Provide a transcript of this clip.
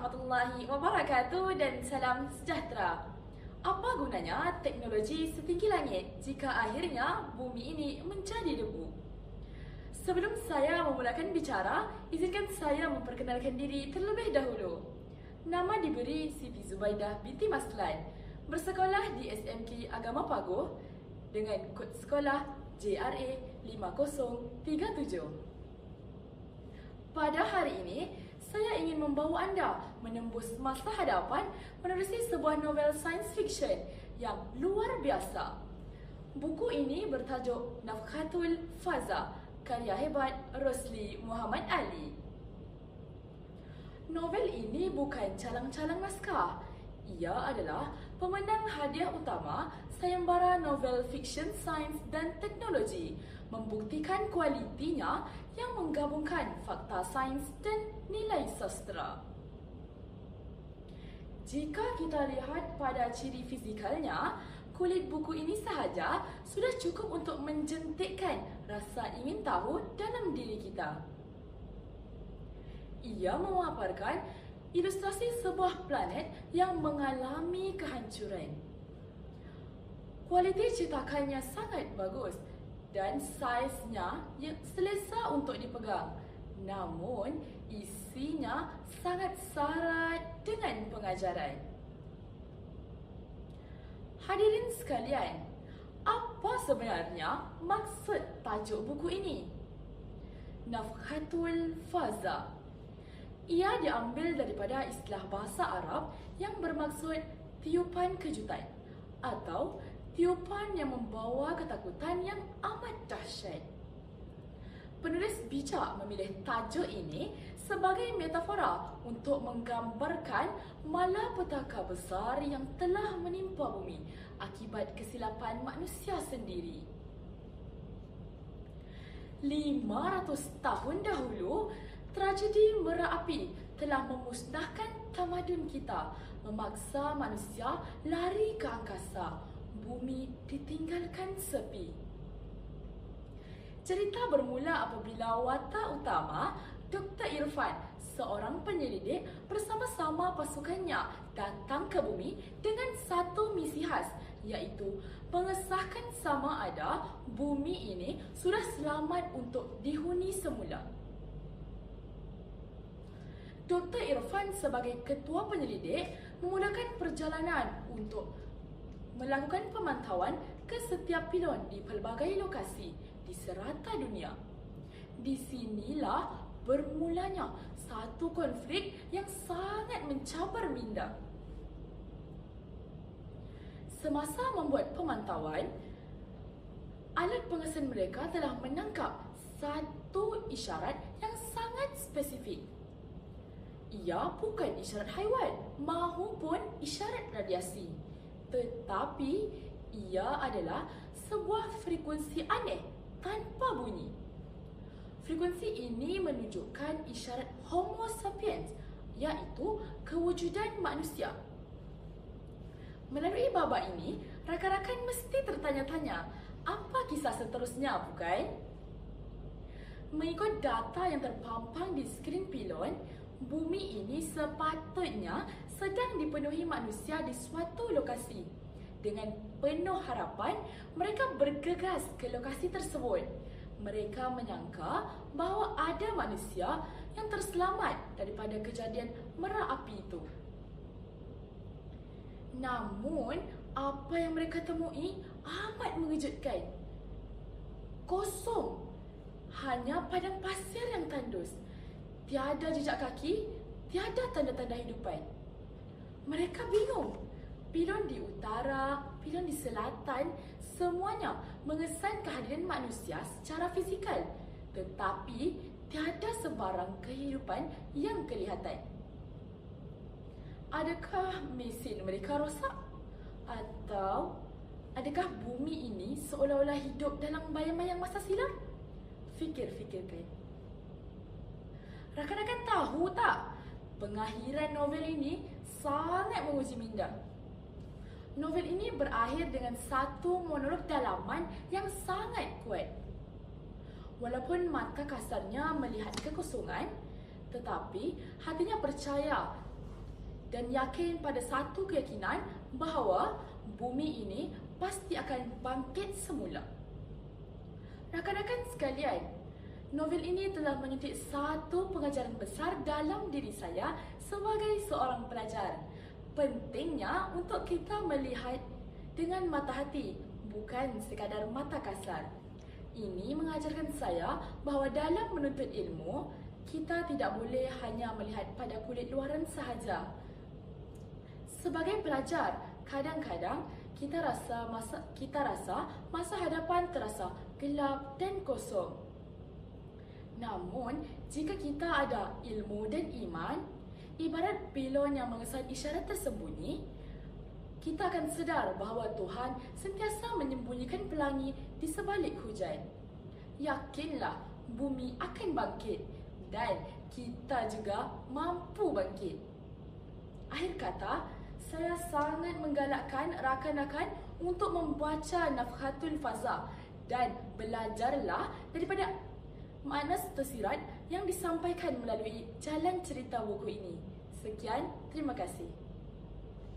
warahmatullahi wabarakatuh dan salam sejahtera. Apa gunanya teknologi setinggi langit jika akhirnya bumi ini menjadi debu? Sebelum saya memulakan bicara, izinkan saya memperkenalkan diri terlebih dahulu. Nama diberi Siti Zubaidah binti Maslan, bersekolah di SMK Agama Paguh dengan kod sekolah JRA 5037. Pada hari ini, saya ingin membawa anda menembus masa hadapan menerusi sebuah novel science fiction yang luar biasa. Buku ini bertajuk Nafkhatul Faza, karya hebat Rosli Muhammad Ali. Novel ini bukan calang-calang naskah. Ia adalah pemenang hadiah utama sayembara novel fiction sains dan teknologi, membuktikan kualitinya yang menggabungkan fakta sains dan nilai sastra. Jika kita lihat pada ciri fizikalnya, kulit buku ini sahaja sudah cukup untuk menjentikkan rasa ingin tahu dalam diri kita. Ia memaparkan ilustrasi sebuah planet yang mengalami kehancuran. Kualiti cetakannya sangat bagus dan saiznya yang selesa untuk dipegang. Namun, isinya sangat syarat dengan pengajaran. Hadirin sekalian, apa sebenarnya maksud tajuk buku ini? Nafkhatul Faza. Ia diambil daripada istilah bahasa Arab yang bermaksud tiupan kejutan atau tiupan yang membawa ketakutan yang amat dahsyat. Penulis bijak memilih tajuk ini sebagai metafora untuk menggambarkan malapetaka besar yang telah menimpa bumi akibat kesilapan manusia sendiri. 500 tahun dahulu, tragedi Merapi telah memusnahkan tamadun kita, memaksa manusia lari ke angkasa. Bumi ditinggalkan sepi. Cerita bermula apabila watak utama, Dr. Irfan, seorang penyelidik bersama-sama pasukannya datang ke bumi dengan satu misi khas, iaitu mengesahkan sama ada bumi ini sudah selamat untuk dihuni semula. Dr. Irfan sebagai ketua penyelidik memulakan perjalanan untuk melakukan pemantauan ke setiap pilon di pelbagai lokasi di serata dunia. Di sinilah bermulanya satu konflik yang sangat mencabar minda. Semasa membuat pemantauan, alat pengesan mereka telah menangkap satu isyarat yang sangat spesifik. Ia bukan isyarat haiwan mahupun isyarat radiasi, tetapi ia adalah sebuah frekuensi aneh tanpa bunyi. Frekuensi ini menunjukkan isyarat Homo sapiens, iaitu kewujudan manusia. Melalui babak ini, rakan-rakan mesti tertanya-tanya, apa kisah seterusnya, bukan? Mengikut data yang terpampang di skrin pilon, bumi ini sepatutnya sedang dipenuhi manusia di suatu lokasi. Dengan penuh harapan, mereka bergegas ke lokasi tersebut. Mereka menyangka bahawa ada manusia yang terselamat daripada kejadian Merapi itu. Namun, apa yang mereka temui amat mengejutkan. Kosong. Hanya padang pasir yang tandus. Tiada jejak kaki, tiada tanda-tanda hidupan. Mereka bingung. Pilon di utara, pilon di selatan, semuanya mengesan kehadiran manusia secara fizikal, tetapi tiada sebarang kehidupan yang kelihatan. Adakah mesin mereka rosak? Atau adakah bumi ini seolah-olah hidup dalam bayang-bayang masa silam? Fikir-fikirkan. Rakan-rakan tahu tak? Pengakhiran novel ini sangat menguji minda. Novel ini berakhir dengan satu monolog dalaman yang sangat kuat. Walaupun mata kasarnya melihat kekosongan, tetapi hatinya percaya dan yakin pada satu keyakinan bahawa bumi ini pasti akan bangkit semula. Rakan-rakan sekalian, novel ini telah menyuntik satu pengajaran besar dalam diri saya sebagai seorang pelajar. Pentingnya untuk kita melihat dengan mata hati, bukan sekadar mata kasar. Ini mengajarkan saya bahawa dalam menuntut ilmu, kita tidak boleh hanya melihat pada kulit luaran sahaja. Sebagai pelajar, kadang-kadang kita rasa masa hadapan terasa gelap dan kosong. Namun, jika kita ada ilmu dan iman, ibarat pilon yang mengesan isyarat tersembunyi, kita akan sedar bahawa Tuhan sentiasa menyembunyikan pelangi di sebalik hujan. Yakinlah, bumi akan bangkit dan kita juga mampu bangkit. Akhir kata, saya sangat menggalakkan rakan-rakan untuk membaca Nafhatul Faza dan belajarlah daripada makna tersirat yang disampaikan melalui jalan cerita buku ini. Sekian, terima kasih.